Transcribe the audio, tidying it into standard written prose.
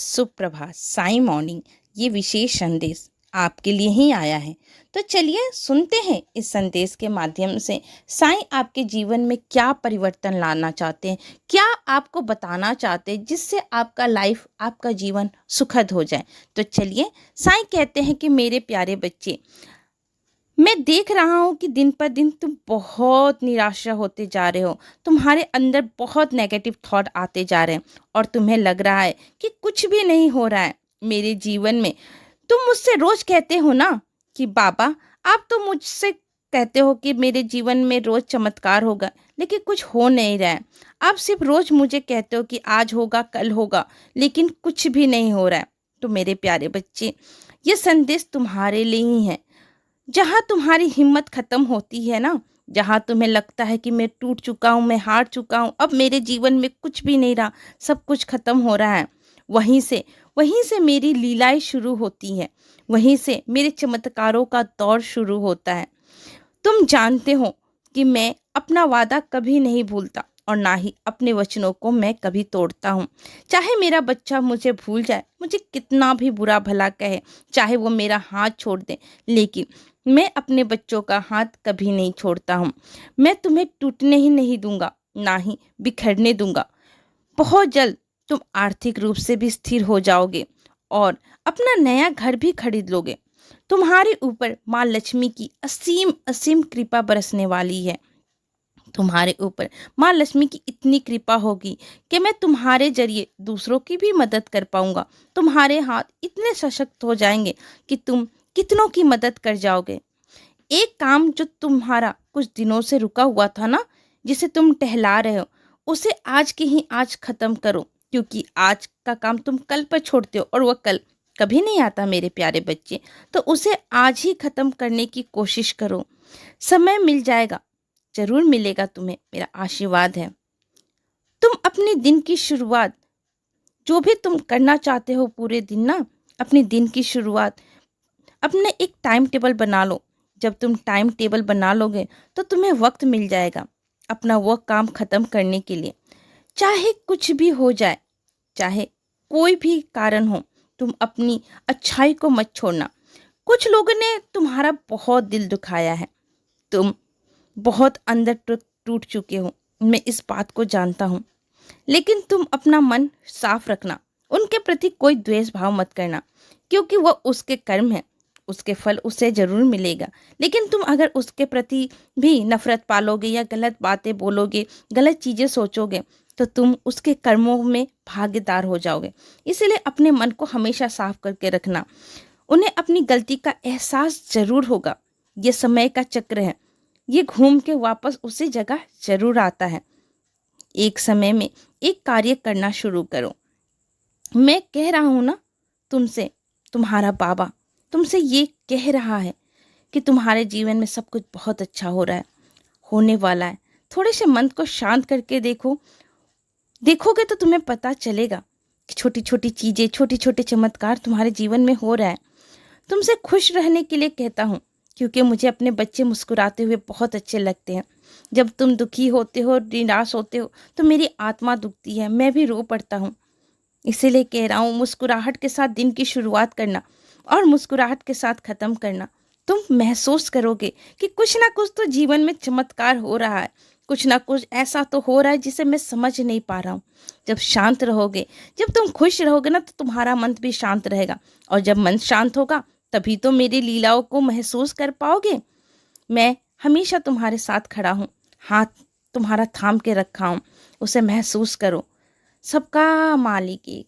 सुप्रभात साई मॉर्निंग। ये विशेष संदेश आपके लिए ही आया है। तो चलिए सुनते हैं इस संदेश के माध्यम से साईं आपके जीवन में क्या परिवर्तन लाना चाहते हैं, क्या आपको बताना चाहते हैं जिससे आपका लाइफ, आपका जीवन सुखद हो जाए। तो चलिए, साईं कहते हैं कि मेरे प्यारे बच्चे, मैं देख रहा हूँ कि दिन पर दिन तुम बहुत निराशा होते जा रहे हो। तुम्हारे अंदर बहुत नेगेटिव थॉट आते जा रहे हैं और तुम्हें लग रहा है कि कुछ भी नहीं हो रहा है मेरे जीवन में। तुम मुझसे रोज कहते हो ना कि बाबा, आप तो मुझसे कहते हो कि मेरे जीवन में रोज चमत्कार होगा, लेकिन कुछ हो नहीं रहा है। आप सिर्फ रोज मुझे कहते हो कि आज होगा, कल होगा, लेकिन कुछ भी नहीं हो रहा है। तो मेरे प्यारे बच्चे, ये संदेश तुम्हारे लिए ही है। जहाँ तुम्हारी हिम्मत खत्म होती है ना, जहाँ तुम्हें लगता है कि मैं टूट चुका हूँ, मैं हार चुका हूँ, अब मेरे जीवन में कुछ भी नहीं रहा, सब कुछ खत्म हो रहा है, वहीं से मेरी लीलाएं शुरू होती हैं। वहीं से मेरे चमत्कारों का दौर शुरू होता है। तुम जानते हो कि मैं अपना वादा कभी नहीं भूलता और ना ही अपने वचनों को मैं कभी तोड़ता हूँ। चाहे मेरा बच्चा मुझे भूल जाए, मुझे कितना भी बुरा भला कहे, चाहे वो मेरा हाथ छोड़ दे, लेकिन मैं अपने बच्चों का हाथ कभी नहीं छोड़ता हूँ। मैं तुम्हें टूटने ही नहीं दूंगा, ना ही बिखरने दूंगा। बहुत जल्द तुम आर्थिक रूप से भी स्थिर हो जाओगे और अपना नया घर भी खरीद लोगे। तुम्हारे ऊपर माँ लक्ष्मी की असीम असीम कृपा बरसने वाली है। तुम्हारे ऊपर माँ लक्ष्मी की इतनी कृपा होगी कि मैं तुम्हारे जरिए दूसरों की भी मदद कर पाऊंगा। तुम्हारे हाथ इतने सशक्त हो जाएंगे कि तुम कितनों की मदद कर जाओगे। एक काम जो तुम्हारा कुछ दिनों से रुका हुआ था ना, जिसे तुम टहला रहे हो, उसे आज के ही आज खत्म करो, क्योंकि आज का काम तुम कल पर छोड़ते हो और वह कल कभी नहीं आता मेरे प्यारे बच्चे। तो उसे आज ही खत्म करने की कोशिश करो। समय मिल जाएगा, जरूर मिलेगा तुम्हें, मेरा आशीर्वाद है। तुम अपने दिन की शुरुआत, जो भी तुम करना चाहते हो पूरे दिन ना, अपने दिन की शुरुआत अपने एक टाइम टेबल बना लो। जब तुम टाइम टेबल बना लोगे तो तुम्हें वक्त मिल जाएगा अपना वो काम खत्म करने के लिए। चाहे कुछ भी हो जाए, चाहे कोई भी कारण हो, तुम अपनी अच्छाई को मत छोड़ना। कुछ लोगों ने तुम्हारा बहुत दिल दुखाया है, तुम बहुत अंदर टूट चुके हो, मैं इस बात को जानता हूँ। लेकिन तुम अपना मन साफ रखना, उनके प्रति कोई द्वेष भाव मत करना, क्योंकि वह उसके कर्म है, उसके फल उसे जरूर मिलेगा। लेकिन तुम अगर उसके प्रति भी नफरत पालोगे या गलत बातें बोलोगे, गलत चीजें सोचोगे, तो तुम उसके कर्मों में भागीदार हो जाओगे। इसलिए अपने मन को हमेशा साफ करके रखना। उन्हें अपनी गलती का एहसास जरूर होगा। ये समय का चक्र है, ये घूम के वापस उसी जगह जरूर आता है। एक समय में एक कार्य करना शुरू करो। मैं कह रहा हूं ना तुमसे, तुम्हारा बाबा तुमसे ये कह रहा है कि तुम्हारे जीवन में सब कुछ बहुत अच्छा हो रहा है, होने वाला है। थोड़े से मन को शांत करके देखोगे तो तुम्हें पता चलेगा कि छोटी छोटी चीजें, छोटे छोटे चमत्कार तुम्हारे जीवन में हो रहा है। तुमसे खुश रहने के लिए कहता हूँ, क्योंकि मुझे अपने बच्चे मुस्कुराते हुए बहुत अच्छे लगते हैं। जब तुम दुखी होते हो, निराश होते हो, तो मेरी आत्मा दुखती है, मैं भी रो पड़ता हूँ। इसीलिए कह रहा हूँ, मुस्कुराहट के साथ दिन की शुरुआत करना और मुस्कुराहट के साथ खत्म करना। तुम महसूस करोगे कि कुछ ना कुछ तो जीवन में चमत्कार हो रहा है, कुछ ना कुछ ऐसा तो हो रहा है जिसे मैं समझ नहीं पा रहा हूँ। जब शांत रहोगे, जब तुम खुश रहोगे ना, तो तुम्हारा मन भी शांत रहेगा, और जब मन शांत होगा तभी तो मेरी लीलाओं को महसूस कर पाओगे। मैं हमेशा तुम्हारे साथ खड़ा हूँ, हाथ तुम्हारा थाम के रखा हूँ, उसे महसूस करो। सबका मालिक एक,